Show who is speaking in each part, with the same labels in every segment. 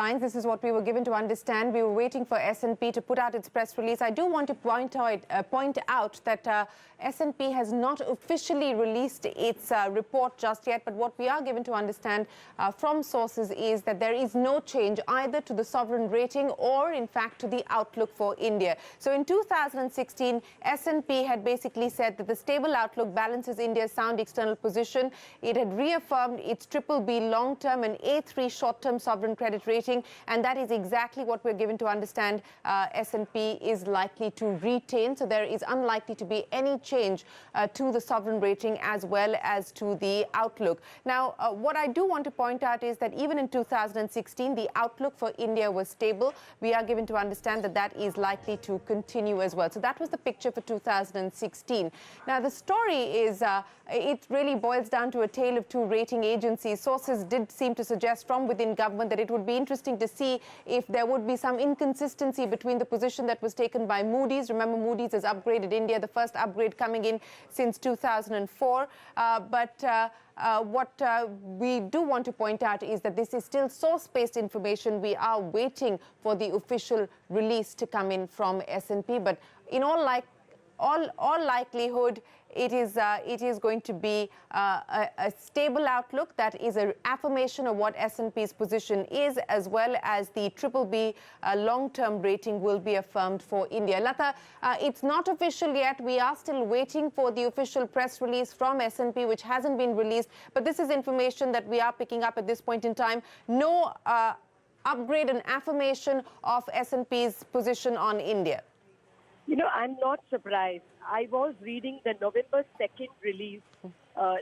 Speaker 1: This is what we were given to understand. We were waiting for S&P to put out its press release. I do want to point out that S&P has not officially released its report just yet, but what we are given to understand from sources is that there is no change either to the sovereign rating or, in fact, to the outlook for India. So in 2016, S&P had basically said that the stable outlook balances India's sound external position. It had reaffirmed its BBB long-term and A3 short-term sovereign credit rating. And that is exactly what we're given to understand S&P is likely to retain. So there is unlikely to be any change to the sovereign rating as well as to the outlook. Now, what I do want to point out is that even in 2016, the outlook for India was stable. We are given to understand that that is likely to continue as well. So that was the picture for 2016. Now, the story is it really boils down to a tale of two rating agencies. Sources did seem to suggest from within government that it would be interesting to see if there would be some inconsistency between the position that was taken by Moody's. Remember, Moody's has upgraded India, the first upgrade coming in since 2004. What we do want to point out is that this is still source-based information. We are waiting for the official release to come in from S&P, but in all likelihood, it is going to be a stable outlook that is an affirmation of what S&P's position is, as well as the BBB long-term rating will be affirmed for India. Lata, it's not official yet. We are still waiting for the official press release from S&P, which hasn't been released. But this is information that we are picking up at this point in time. No upgrade and affirmation of S&P's position on India.
Speaker 2: You know, I'm not surprised. I was reading the November 2nd release,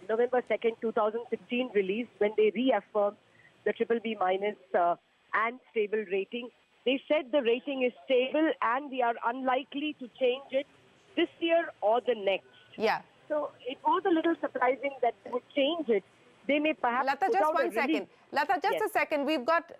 Speaker 2: November 2nd, 2016 release, when they reaffirmed the BBB- and stable rating. They said the rating is stable and we are unlikely to change it this year or the next.
Speaker 1: Yeah.
Speaker 2: So it was a little surprising that they would change it. They may perhaps
Speaker 1: Lata, just one second. Lata, just a second. We've got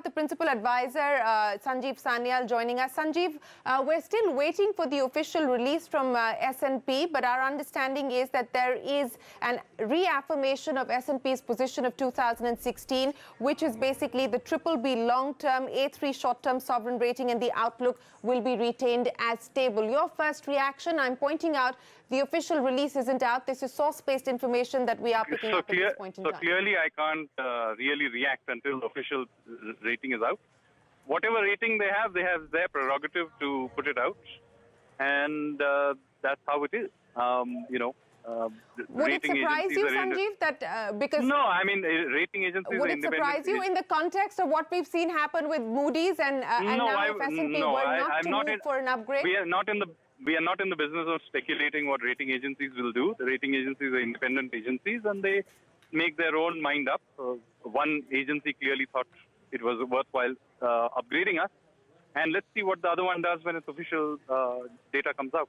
Speaker 1: the principal advisor, Sanjeev Sanyal, joining us. Sanjeev, we're still waiting for the official release from S&P, but our understanding is that there is an reaffirmation of S&P's position of 2016, which is basically the BBB long-term, A3 short-term sovereign rating, and the outlook will be retained as stable. Your first reaction? I'm pointing out the official release isn't out. This is source-based information that we are picking up at this point in time.
Speaker 3: So clearly, I can't really react until the official rating is out. Whatever rating they have their prerogative to put it out, and that's how it is.
Speaker 1: Would it surprise you, Sanjeev, that because
Speaker 3: no, I mean rating agencies.
Speaker 1: Would it surprise you in the context of what we've seen happen with Moody's and now if S&P were not to move for an upgrade?
Speaker 3: We are not in the business of speculating what rating agencies will do. The rating agencies are independent agencies, and they make their own mind up. One agency clearly thought it was worthwhile upgrading us, and let's see what the other one does when its official data comes out.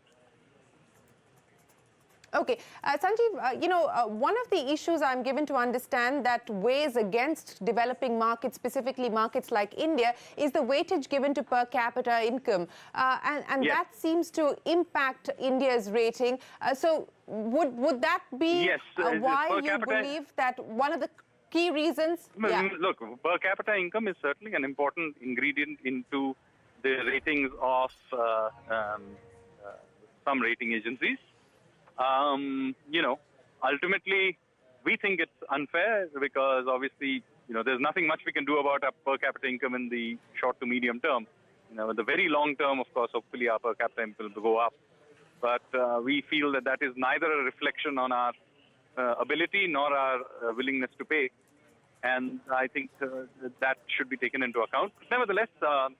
Speaker 1: Okay. Sanjeev, one of the issues I'm given to understand that weighs against developing markets, specifically markets like India, is the weightage given to per capita income. And
Speaker 3: yes,
Speaker 1: that seems to impact India's rating. So would that be why you believe that one of the key reasons?
Speaker 3: Look, per capita income is certainly an important ingredient into the ratings of some rating agencies. Ultimately, we think it's unfair because obviously, there's nothing much we can do about our per capita income in the short to medium term. In the very long term, of course, hopefully our per capita income will go up. But we feel that that is neither a reflection on our ability nor our willingness to pay. And I think that should be taken into account. Nevertheless,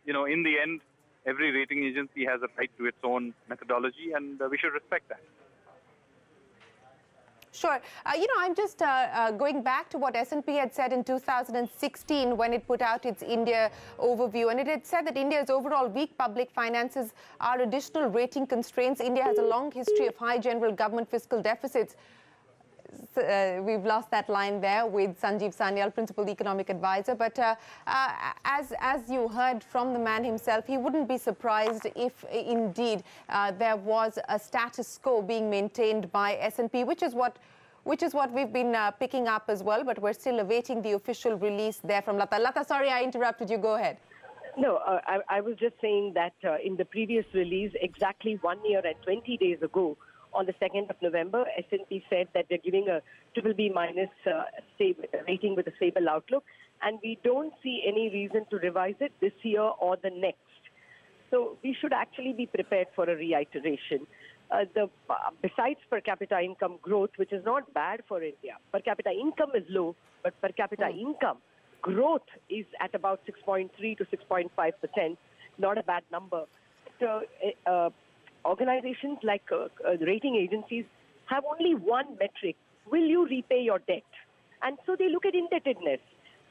Speaker 3: in the end, every rating agency has a right to its own methodology, and we should respect that.
Speaker 1: Sure. I'm just going back to what S&P had said in 2016 when it put out its India overview. And it had said that India's overall weak public finances are additional rating constraints. India has a long history of high general government fiscal deficits. We've lost that line there with Sanjeev Sanyal, Principal Economic Advisor. But as you heard from the man himself, he wouldn't be surprised if indeed there was a status quo being maintained by S&P, which is what which is what we've been picking up as well, but we're still awaiting the official release there from Lata. Lata, sorry I interrupted you. Go ahead.
Speaker 2: No, I was just saying that in the previous release, exactly 1 year and 20 days ago, on the 2nd of November, S&P said that they're giving a BBB- rating with a stable outlook, and we don't see any reason to revise it this year or the next. So we should actually be prepared for a reiteration. Besides per capita income growth, which is not bad for India, per capita income is low, but per capita income growth is at about 6.3 to 6.5%, not a bad number. So, organizations like rating agencies have only one metric: will you repay your debt? And so they look at indebtedness.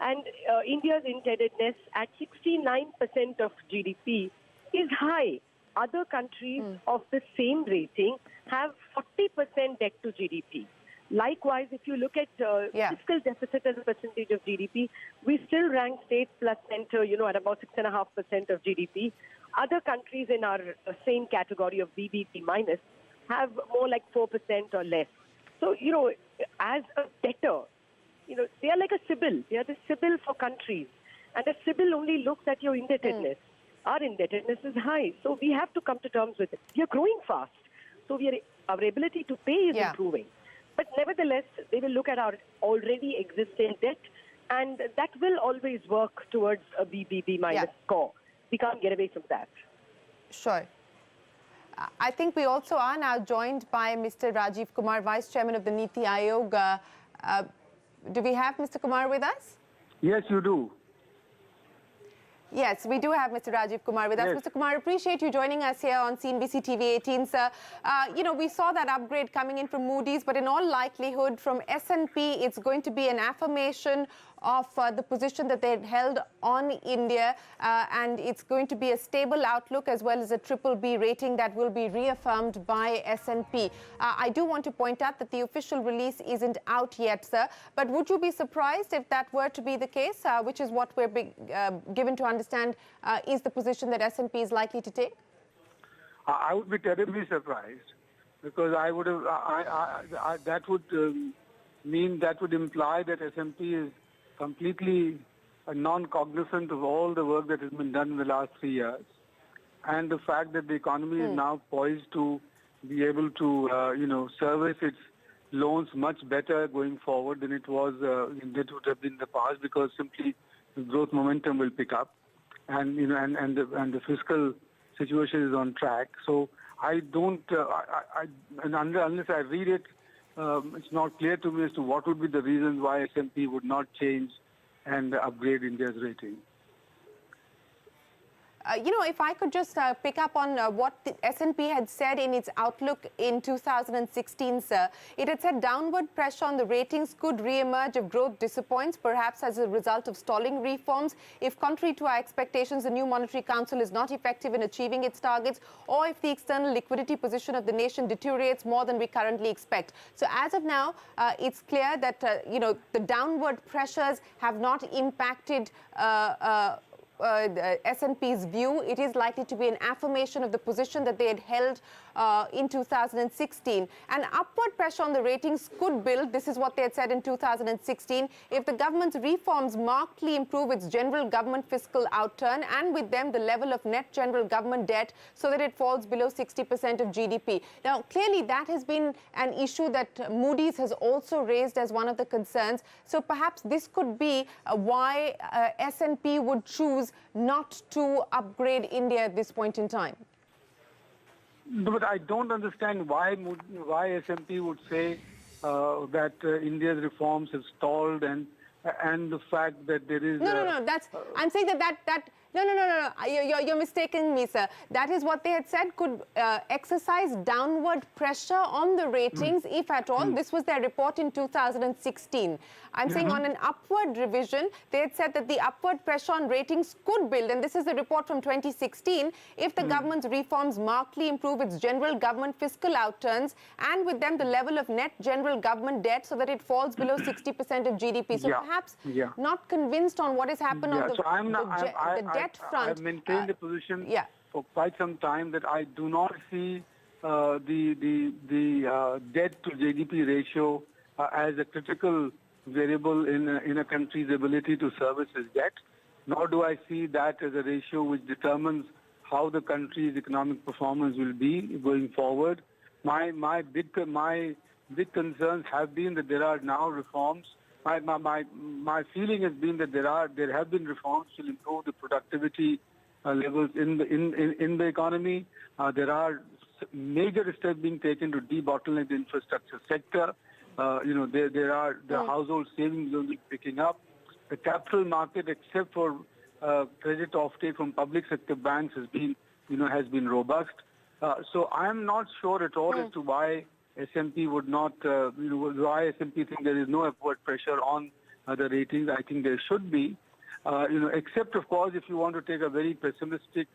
Speaker 2: And India's indebtedness at 69% of GDP is high. Other countries of the same rating have 40% debt to GDP. Likewise, if you look at fiscal deficit as a percentage of GDP, we still rank state plus center, at about 6.5% of GDP. Other countries in our same category of BBB- have more like 4% or less. So, as a debtor, they are like a CIBIL. They are the CIBIL for countries. And a CIBIL only looks at your indebtedness. Our indebtedness is high. So we have to come to terms with it. We are growing fast. So our ability to pay is improving. But nevertheless, they will look at our already existing debt, and that will always work towards a BBB- score. We can't get away from that.
Speaker 1: Sure. I think we also are now joined by Mr. Rajiv Kumar, Vice Chairman of the Niti Aayog. Do we have Mr. Kumar with us?
Speaker 4: Yes, you do.
Speaker 1: Yes, we do have Mr. Rajiv Kumar with us.
Speaker 4: Yes.
Speaker 1: Mr. Kumar, appreciate you joining us here on CNBC TV18, sir. We saw that upgrade coming in from Moody's, but in all likelihood from S&P, it's going to be an affirmation of the position that they had held on India, and it's going to be a stable outlook as well as a BBB rating that will be reaffirmed by S&P. I do want to point out that the official release isn't out yet, sir, but would you be surprised if that were to be the case, which is what we're given to understand is the position that S&P is likely to take?
Speaker 4: I would be terribly surprised, because I would have, that would mean, that would imply that S&P is completely non-cognizant of all the work that has been done in the last 3 years, and the fact that the economy is now poised to be able to, service its loans much better going forward than it was, it would have been in the past, because simply the growth momentum will pick up, and and the fiscal situation is on track. So I don't, unless I read it, it's not clear to me as to what would be the reasons why S&P would not change and upgrade India's rating.
Speaker 1: If I could just pick up on what the S&P had said in its outlook in 2016, sir. It had said downward pressure on the ratings could re-emerge if growth disappoints, perhaps as a result of stalling reforms, if contrary to our expectations, the new Monetary Council is not effective in achieving its targets, or if the external liquidity position of the nation deteriorates more than we currently expect. So as of now, it's clear that, the downward pressures have not impacted S&P's view. It is likely to be an affirmation of the position that they had held in 2016. And upward pressure on the ratings could build, this is what they had said in 2016, if the government's reforms markedly improve its general government fiscal outturn, and with them the level of net general government debt, so that it falls below 60% of GDP. Now, clearly that has been an issue that Moody's has also raised as one of the concerns. So perhaps this could be why S&P would choose not to upgrade India at this point in time.
Speaker 4: No, but I don't understand why S&P would say that India's reforms have stalled, and the fact that there is...
Speaker 1: No. I'm saying that No. You're mistaking me, sir. That is what they had said could exercise downward pressure on the ratings, if at all. This was their report in 2016. I'm saying on an upward revision, they had said that the upward pressure on ratings could build, and this is the report from 2016, if the government's reforms markedly improve its general government fiscal outturns, and with them the level of net general government debt, so that it falls below 60% of GDP. So perhaps not convinced on what has happened on the debt front.
Speaker 4: I've maintained the position for quite some time that I do not see the debt to GDP ratio as a critical variable in a country's ability to service its debt, nor do I see that as a ratio which determines how the country's economic performance will be going forward. My big concerns have been that there are now reforms. My feeling has been that there have been reforms to improve the productivity levels in the economy. There are major steps being taken to debottleneck the infrastructure sector. There are the household savings will be picking up. The capital market, except for credit offtake from public sector banks, has been robust. So I am not sure at all as to why S&P would not, why S&P think there is no upward pressure on the ratings. I think there should be, except of course if you want to take a very pessimistic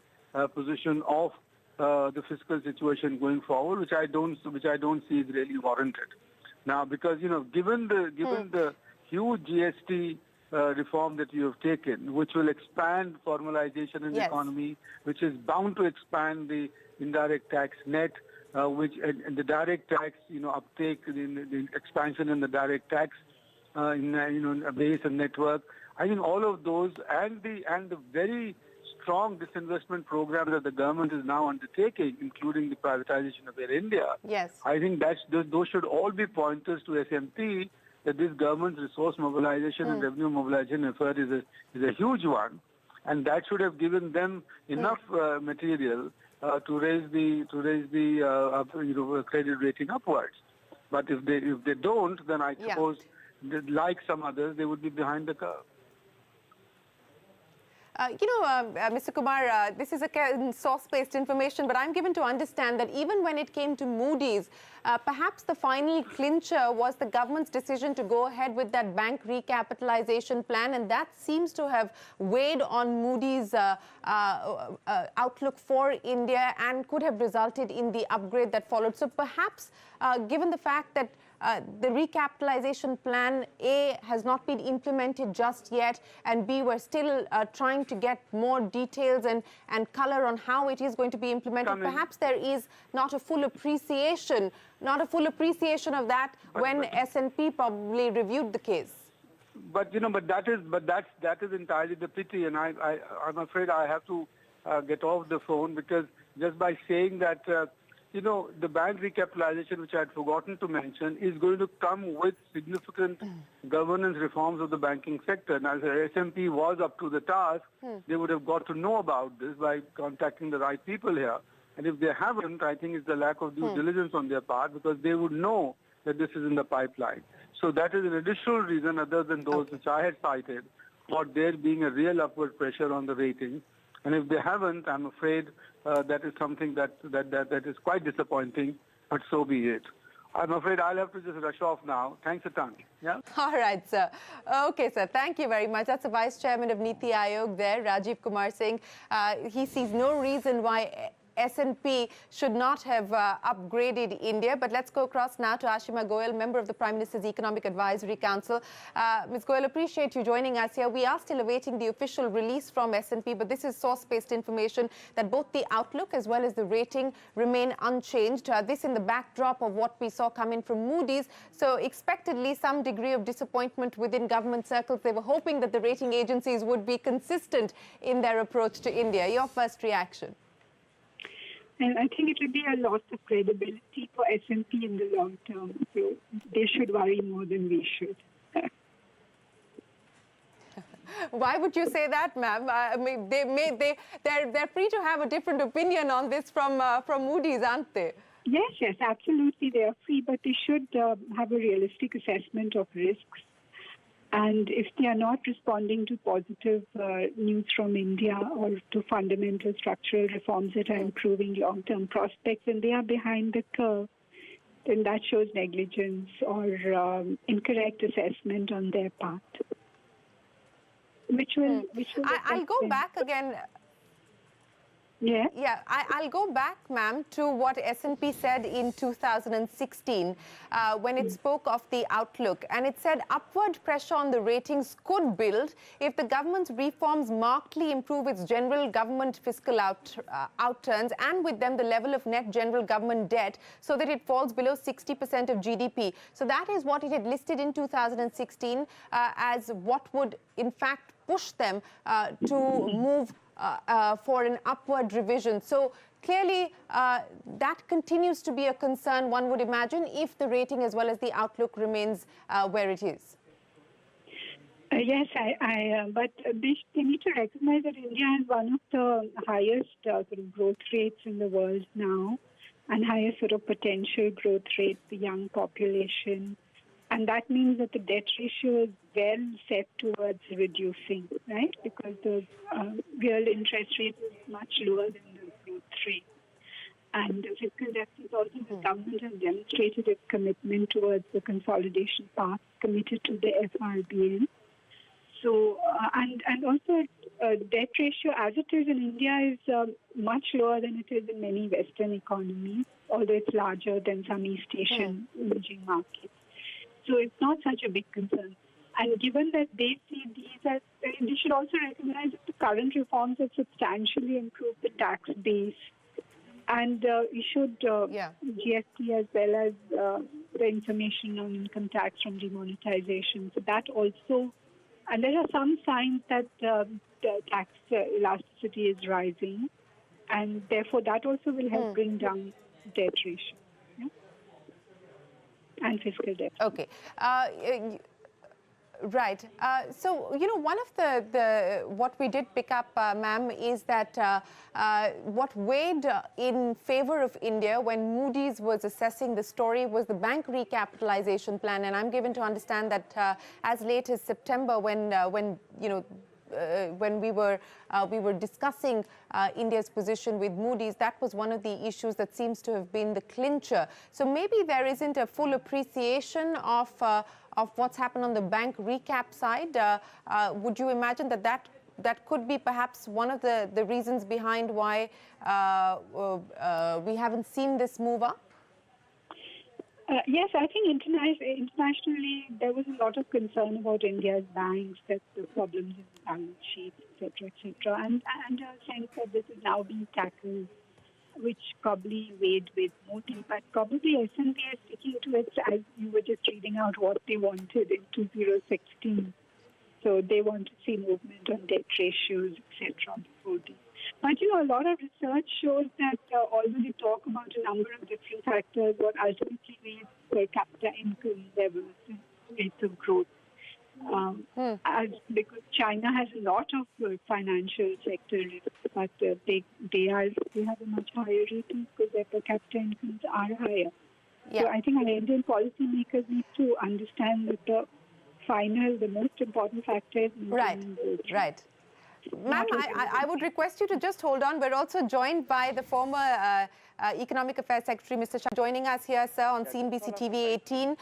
Speaker 4: position of the fiscal situation going forward, which I don't see is really warranted. Now, because given the huge GST reform that you have taken, which will expand formalization in the economy, which is bound to expand the indirect tax net, and the direct tax, uptake, the expansion in the direct tax, base and network. I think all of those and the very strong disinvestment program that the government is now undertaking, including the privatization of Air India.
Speaker 1: Yes.
Speaker 4: I think those should all be pointers to S&P that this government's resource mobilization and revenue mobilization effort is a huge one, and that should have given them enough material to raise the credit rating upwards. But if they don't, then I suppose, like some others, they would be behind the curve.
Speaker 1: Mr. Kumar, this is a source-based information, but I'm given to understand that even when it came to Moody's, perhaps the final clincher was the government's decision to go ahead with that bank recapitalization plan, and that seems to have weighed on Moody's outlook for India and could have resulted in the upgrade that followed. So perhaps, given the fact that the recapitalization plan, A, has not been implemented just yet, and B, we're still trying to get more details and color on how it is going to be implemented. Perhaps there is not a full appreciation of that when S&P probably reviewed the case.
Speaker 4: But that is entirely the pity, and I'm afraid I have to get off the phone, because just by saying that the bank recapitalization, which I had forgotten to mention, is going to come with significant governance reforms of the banking sector. Now, if S&P was up to the task, they would have got to know about this by contacting the right people here. And if they haven't, I think it's the lack of due diligence on their part, because they would know that this is in the pipeline. So that is an additional reason, other than those which I had cited, for there being a real upward pressure on the rating. And if they haven't, I'm afraid that is something that is quite disappointing, but so be it. I'm afraid I'll have to just rush off now. Thanks a ton. Yeah?
Speaker 1: All right, sir. Okay, sir. Thank you very much. That's the Vice Chairman of Niti Aayog there, Rajiv Kumar Singh. He sees no reason why S&P should not have upgraded India. But let's go across now to Ashima Goyal, member of the Prime Minister's Economic Advisory Council. Ms. Goyal, appreciate you joining us here. We are still awaiting the official release from S&P, but this is source-based information that both the outlook as well as the rating remain unchanged. This in the backdrop of what we saw come in from Moody's. So expectedly some degree of disappointment within government circles. They were hoping that the rating agencies would be consistent in their approach to India. Your first reaction?
Speaker 5: And I think it would be a loss of credibility for S&P in the long term. So they should worry more than we should.
Speaker 1: Why would you say that, ma'am? I mean, they're free to have a different opinion on this from Moody's, aren't they?
Speaker 5: Yes, absolutely. They are free, but they should have a realistic assessment of risks. And if they are not responding to positive news from India or to fundamental structural reforms that are improving long-term prospects, and they are behind the curve, then that shows negligence or incorrect assessment on their part. Which will
Speaker 1: I'll go back again.
Speaker 5: Yeah.
Speaker 1: Yeah, I'll go back, ma'am, to what S&P said in 2016 when it spoke of the outlook. And it said upward pressure on the ratings could build if the government's reforms markedly improve its general government fiscal outturns and with them the level of net general government debt so that it falls below 60% of GDP. So that is what it had listed in 2016 as what would, in fact, push them to move for an upward revision. So clearly that continues to be a concern, one would imagine, if the rating as well as the outlook remains where it is.
Speaker 5: Yes, but they need to recognize that India has one of the highest sort of growth rates in the world now, and highest sort of potential growth rate, the young population. And that means that the debt ratio is well set towards reducing, right? Because the real interest rate is much lower than the growth rate. And the fiscal deficit also, the government has demonstrated its commitment towards the consolidation path committed to the FRBN. So, and also debt ratio as it is in India is much lower than it is in many Western economies, although it's larger than some East Asian emerging markets. So it's not such a big concern. And given that they see these as, they should also recognize that the current reforms have substantially improved the tax base and issued GST as well as the information on income tax from demonetization. So that also, and there are some signs that the tax elasticity is rising, and therefore that also will help bring down debt ratio. And fiscal debt.
Speaker 1: Okay. Right. So, you know, one of the what we did pick up, ma'am, is that what weighed in favor of India when Moody's was assessing the story was the bank recapitalization plan. And I'm given to understand that as late as September, when you know, when we were discussing India's position with Moody's, that was one of the issues that seems to have been the clincher. So maybe there isn't a full appreciation of what's happened on the bank recap side. Would you imagine that could be perhaps one of the reasons behind why we haven't seen this move up?
Speaker 5: Yes, I think internationally there was a lot of concern about India's banks, that the problems in the balance sheet, etc., etc., and a sense that this is now being tackled, which probably weighed with Moody, but probably S&P is sticking to it, as you were just reading out what they wanted in 2016. So they want to see movement on debt ratios, etc. before this. But, you know, a lot of research shows that although they talk about a number of different factors, what ultimately weighs per capita income levels and rates of growth. Because China has a lot of financial sector risks, but they have a much higher rating because their per capita incomes are higher. Yeah. So I think our Indian policymakers need to understand that the most important factor is
Speaker 1: Right. Ma'am, I would request you to just hold on. We're also joined by the former Economic Affairs Secretary, Mr. Shah, joining us here, sir, on CNBC TV18.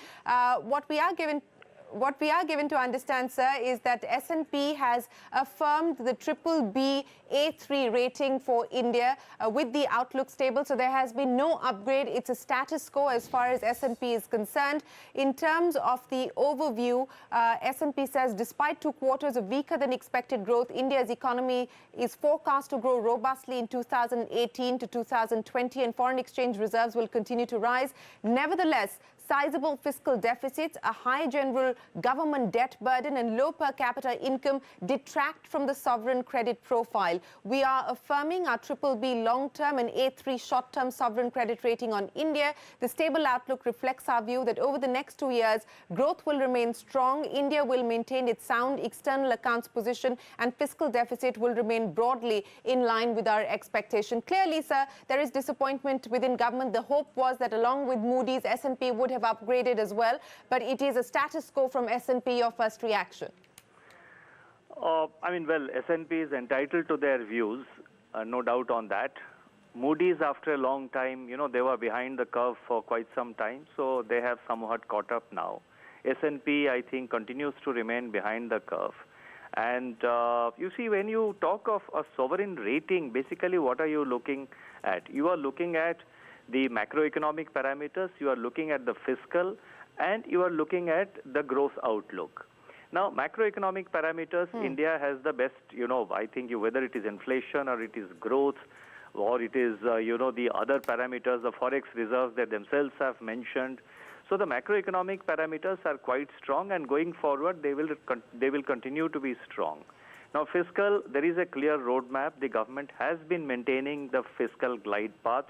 Speaker 1: What we are given to understand, sir, is that S&P has affirmed the BBB A3 rating for India with the outlook stable. So there has been no upgrade. It's a status quo as far as S&P is concerned. In terms of the overview, S&P says despite 2 quarters of weaker than expected growth, India's economy is forecast to grow robustly in 2018 to 2020, and foreign exchange reserves will continue to rise. Nevertheless, sizable fiscal deficits, a high general government debt burden and low per capita income detract from the sovereign credit profile. We are affirming our BBB long-term and A3 short-term sovereign credit rating on India. The stable outlook reflects our view that over the next 2 years, growth will remain strong, India will maintain its sound external accounts position, and fiscal deficit will remain broadly in line with our expectation. Clearly, sir, there is disappointment within government. The hope was that along with Moody's, S&P would have upgraded as well, but it is a status quo from S&P. Your first reaction?
Speaker 6: I mean, well, S&P is entitled to their views, no doubt on that. Moody's, after a long time, you know, they were behind the curve for quite some time, so they have somewhat caught up now. S&P, I think, continues to remain behind the curve. And you see, when you talk of a sovereign rating, basically what are you looking at? You are looking at the macroeconomic parameters, you are looking at the fiscal, and you are looking at the growth outlook. Now, macroeconomic parameters, India has the best, I think whether it is inflation or it is growth, or it is, the other parameters, the forex reserves that themselves have mentioned. So the macroeconomic parameters are quite strong, and going forward, they will continue to be strong. Now, fiscal, there is a clear roadmap. The government has been maintaining the fiscal glide path,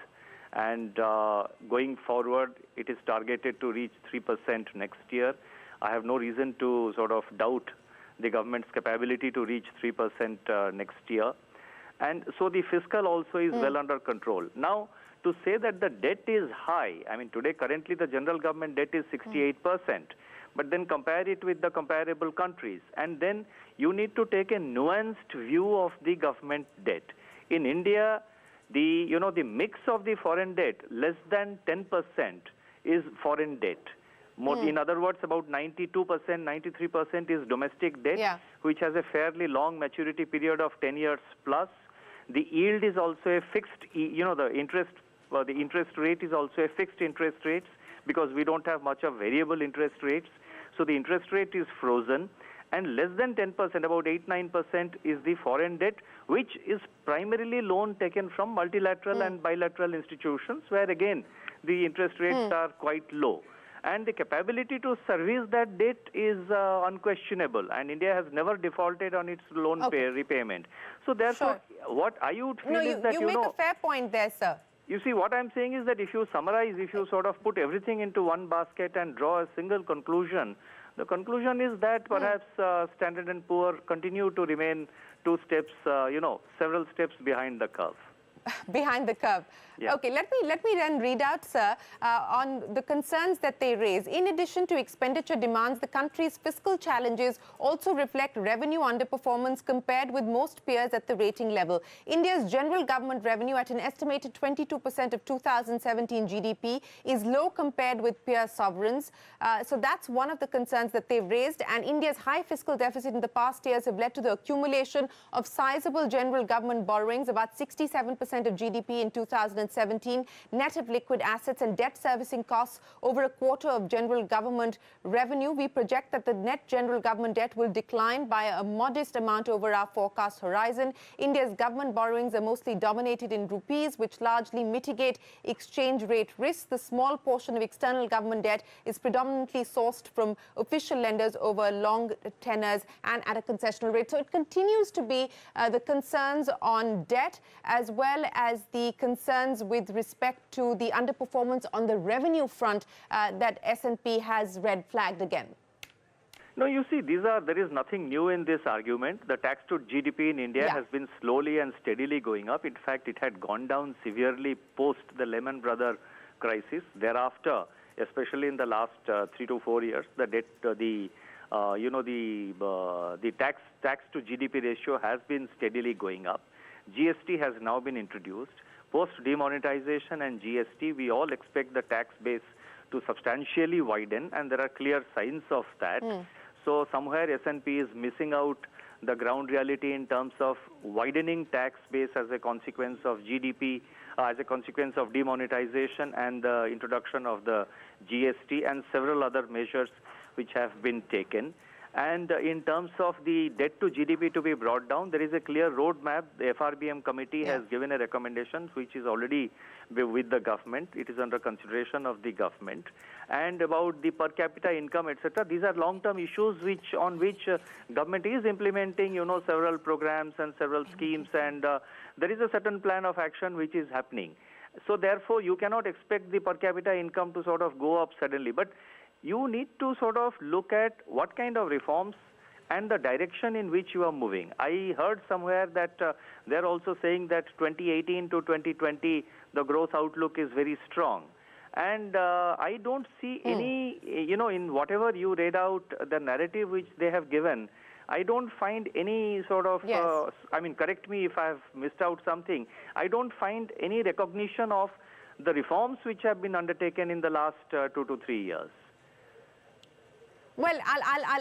Speaker 6: and going forward, it is targeted to reach 3% next year. I have no reason to sort of doubt the government's capability to reach 3% next year. And so the fiscal also is well under control. Now, to say that the debt is high, I mean, today, currently, the general government debt is 68%. But then compare it with the comparable countries. And then you need to take a nuanced view of the government debt. In India, the mix of the foreign debt, less than 10% is foreign debt. In other words, about 92%, 93% is domestic debt, which has a fairly long maturity period of 10 years plus. The yield is also a fixed, the interest rate is also a fixed interest rates, because we don't have much of variable interest rates. So the interest rate is frozen, and less than 10%, about 8-9% is the foreign debt, which is primarily loan taken from multilateral and bilateral institutions, where again the interest rates are quite low. And the capability to service that debt is unquestionable, and India has never defaulted on its loan repayment. So therefore, what I would feel is that,
Speaker 1: you make a fair point there, sir.
Speaker 6: You see, what I'm saying is that if you summarize, if you sort of put everything into one basket and draw a single conclusion, the conclusion is that perhaps Standard & Poor continue to remain two steps, several steps behind the curve.
Speaker 1: Behind the curve.
Speaker 6: Yeah.
Speaker 1: Okay, let me then read out, sir, on the concerns that they raise. In addition to expenditure demands, the country's fiscal challenges also reflect revenue underperformance compared with most peers at the rating level. India's general government revenue, at an estimated 22% of 2017 GDP, is low compared with peer sovereigns. So that's one of the concerns that they've raised. And India's high fiscal deficit in the past years have led to the accumulation of sizable general government borrowings, about 67% of GDP in 2017, net of liquid assets and debt servicing costs over a quarter of general government revenue. We project that the net general government debt will decline by a modest amount over our forecast horizon. India's government borrowings are mostly dominated in rupees, which largely mitigate exchange rate risks. The small portion of external government debt is predominantly sourced from official lenders over long tenors and at a concessional rate. So it continues to be the concerns on debt, as well as the concerns with respect to the underperformance on the revenue front that S&P has red flagged again.
Speaker 6: No, you see, there is nothing new in this argument. The tax to GDP in India has been slowly and steadily going up. In fact, it had gone down severely post the Lehman Brothers crisis. Thereafter, especially in the last 3 to 4 years, the debt, the tax to GDP ratio has been steadily going up. GST has now been introduced. Post demonetization and GST, we all expect the tax base to substantially widen, and there are clear signs of that. So somewhere S&P is missing out the ground reality in terms of widening tax base as a consequence of GDP, as a consequence of demonetization and the introduction of the GST and several other measures which have been taken. And in terms of the debt to GDP to be brought down, there is a clear roadmap. The FRBM committee has given a recommendation which is already with the government. It is under consideration of the government. And about the per capita income, etc., these are long-term issues on which government is implementing, several programs and several schemes, and there is a certain plan of action which is happening. So therefore, you cannot expect the per capita income to sort of go up suddenly. But you need to sort of look at what kind of reforms and the direction in which you are moving. I heard somewhere that they're also saying that 2018 to 2020, the growth outlook is very strong. And I don't see any, in whatever you read out, the narrative which they have given, I don't find any sort of, correct me if I have missed out something, I don't find any recognition of the reforms which have been undertaken in the last 2 to 3 years.
Speaker 1: Well,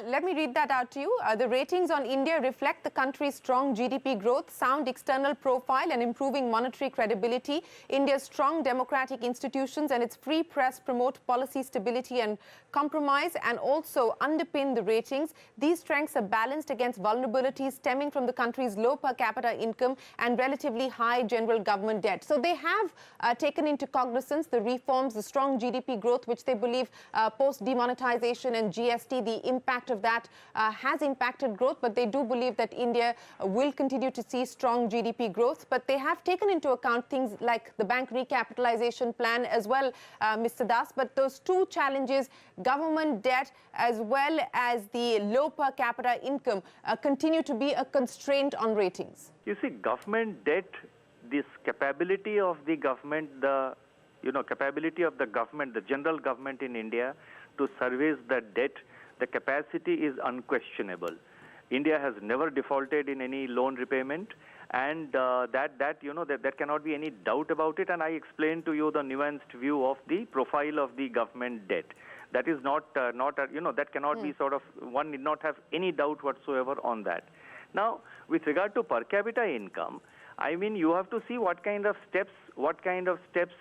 Speaker 1: let me read that out to you. The ratings on India reflect the country's strong GDP growth, sound external profile and improving monetary credibility. India's strong democratic institutions and its free press promote policy stability and compromise and also underpin the ratings. These strengths are balanced against vulnerabilities stemming from the country's low per capita income and relatively high general government debt. So they have taken into cognizance the reforms, the strong GDP growth, which they believe post-demonetization and GST, the impact of that has impacted growth, but they do believe that India will continue to see strong GDP growth. But they have taken into account things like the bank recapitalization plan as well, Mr. Das. But those two challenges, government debt as well as the low per capita income, continue to be a constraint on ratings.
Speaker 6: You see, government debt, this capability of the government, capability of the government, the general government in India to service the debt, the capacity is unquestionable. India has never defaulted in any loan repayment, and that cannot be any doubt about it. And I explained to you the nuanced view of the profile of the government debt. That is that cannot be sort of, one need not have any doubt whatsoever on that. Now, with regard to per capita income, I mean, you have to see what kind of steps,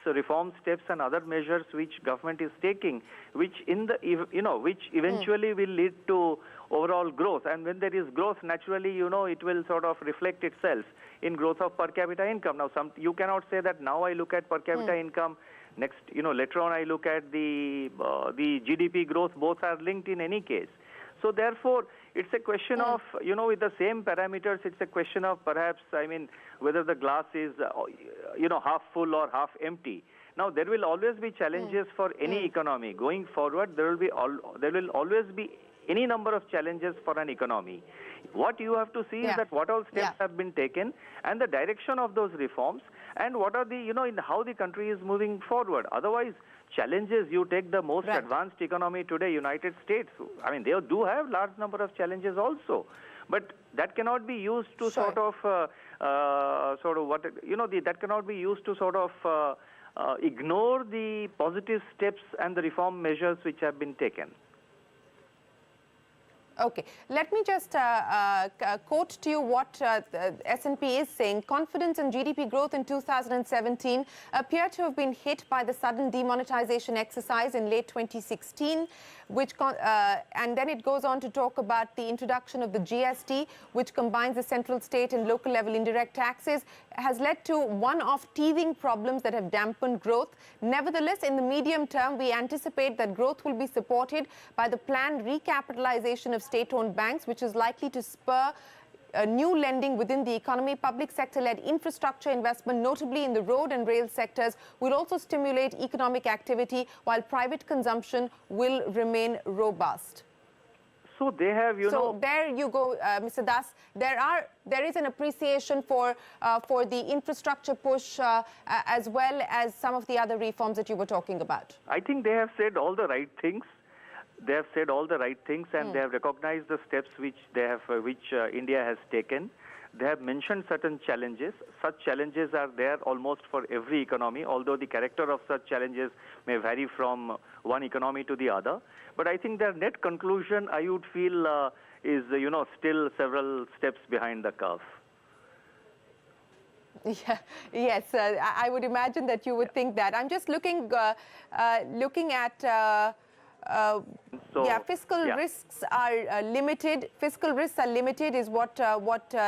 Speaker 6: reform steps and other measures which government is taking, which eventually will lead to overall growth. And when there is growth, naturally, it will sort of reflect itself in growth of per capita income. Now, you cannot say that now I look at per capita income, next, later on I look at the GDP growth. Both are linked in any case. So therefore, it's a question of, with the same parameters, it's a question of perhaps, I mean, whether the glass is, half full or half empty. Now, there will always be challenges for any economy. Going forward, there will always be any number of challenges for an economy. What you have to see is that what all steps have been taken and the direction of those reforms and what are the, in how the country is moving forward. Otherwise, challenges, you take the most advanced economy today, United States. I mean, they do have large number of challenges also. But that cannot be used to that cannot be used to sort of ignore the positive steps and the reform measures which have been taken.
Speaker 1: Okay, let me just quote to you what S&P is saying. Confidence in GDP growth in 2017 appear to have been hit by the sudden demonetization exercise in late 2016, and then it goes on to talk about the introduction of the GST, which combines the central, state and local level indirect taxes, has led to one-off teething problems that have dampened growth. Nevertheless, in the medium term, we anticipate that growth will be supported by the planned recapitalization of state-owned banks, which is likely to spur new lending within the economy. Public sector-led infrastructure investment, notably in the road and rail sectors, will also stimulate economic activity, while private consumption will remain robust.
Speaker 6: So they have,
Speaker 1: So there you go, Mr. Das. There is an appreciation for the infrastructure push as well as some of the other reforms that you were talking about.
Speaker 6: I think they have said all the right things. They have said all the right things, and they have recognized the steps which India has taken. They have mentioned certain challenges. Such challenges are there almost for every economy, although the character of such challenges may vary from one economy to the other. But I think their net conclusion, I would feel, is still several steps behind the curve.
Speaker 1: Yeah, yes, I would imagine that you would think that. I'm just looking at. Fiscal risks are limited. Fiscal risks are limited is what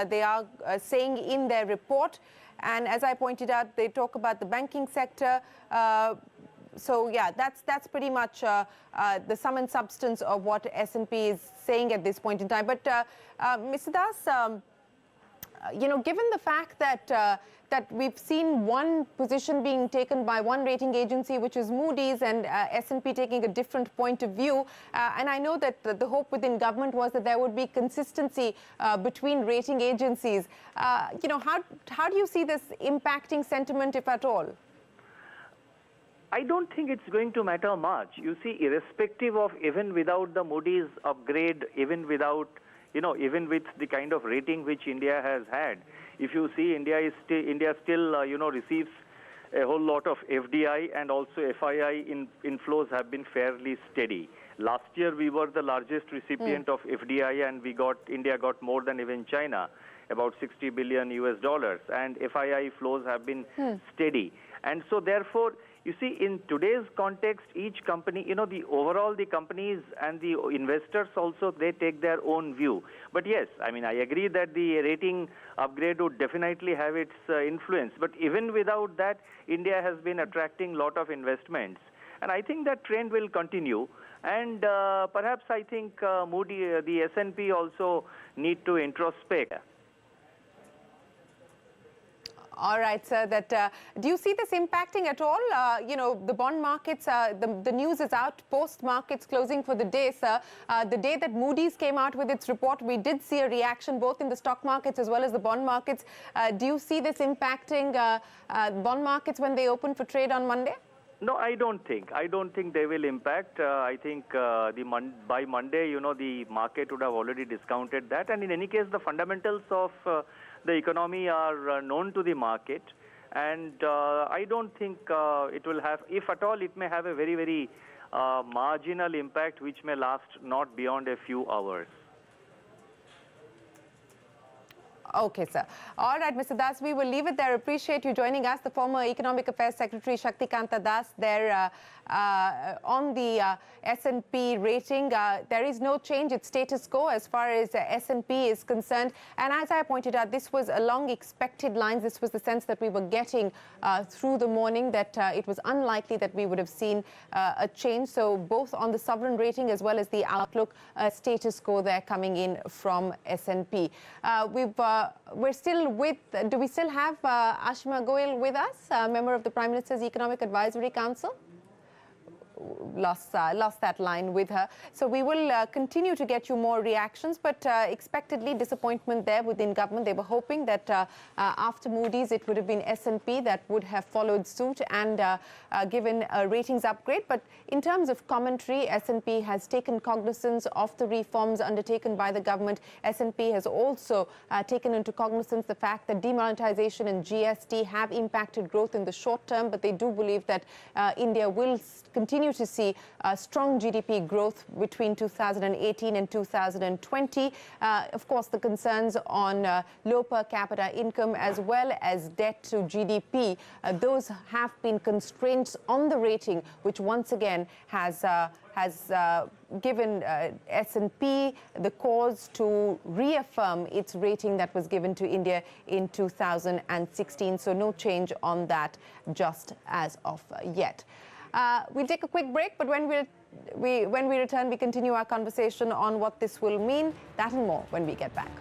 Speaker 1: they are saying in their report. And as I pointed out, they talk about the banking sector. So yeah, that's pretty much the sum and substance of what S&P is saying at this point in time. But Mr. Das, given the fact that that we've seen one position being taken by one rating agency, which is Moody's, and S&P taking a different point of view, and I know that the hope within government was that there would be consistency between rating agencies. How do you see this impacting sentiment, if at all?
Speaker 6: I don't think it's going to matter much. You see, irrespective of, even without the Moody's upgrade, even with the kind of rating which India has had, if you see, India still receives a whole lot of FDI, and also FII inflows have been fairly steady. Last year, we were the largest recipient of FDI, and India got more than even China, about 60 billion US dollars, and FII flows have been steady. And so therefore, you see, in today's context, each company, the companies and the investors also, they take their own view. But yes, I mean, I agree that the rating upgrade would definitely have its influence. But even without that, India has been attracting a lot of investments. And I think that trend will continue. And perhaps I think Moody, the S&P also need to introspect.
Speaker 1: All right, sir. Do you see this impacting at all? The bond markets, the news is out post-markets closing for the day, sir. The day that Moody's came out with its report, we did see a reaction both in the stock markets as well as the bond markets. Do you see this impacting bond markets when they open for trade on Monday?
Speaker 6: No, I don't think. I don't think they will impact. I think by Monday, the market would have already discounted that. And in any case, the fundamentals of the economy are known to the market. And I don't think it will have, if at all, it may have a very, very marginal impact which may last not beyond a few hours.
Speaker 1: Okay, sir. All right, Mr. Das, we will leave it there. Appreciate you joining us. The former Economic Affairs Secretary, Shaktikanta Das, there on the S&P rating. There is no change. It's status quo as far as S&P is concerned. And as I pointed out, this was along expected lines. This was the sense that we were getting through the morning, that it was unlikely that we would have seen a change. So both on the sovereign rating as well as the outlook, status quo there coming in from S&P. We're still with, do we still have Ashima Goyal with us, member of the Prime Minister's Economic Advisory Council? Lost that line with her. So we will continue to get you more reactions, but expectedly disappointment there within government. They were hoping that after Moody's, it would have been S&P that would have followed suit and given a ratings upgrade. But in terms of commentary, S&P has taken cognizance of the reforms undertaken by the government. S&P has also taken into cognizance the fact that demonetization and GST have impacted growth in the short term, but they do believe that India will continue to see strong GDP growth between 2018 and 2020. Of course, the concerns on low per capita income as well as debt to GDP, those have been constraints on the rating, which once again has given S&P the cause to reaffirm its rating that was given to India in 2016. So no change on that just as of yet. We'll take a quick break, but when we return, we continue our conversation on what this will mean. That and more when we get back.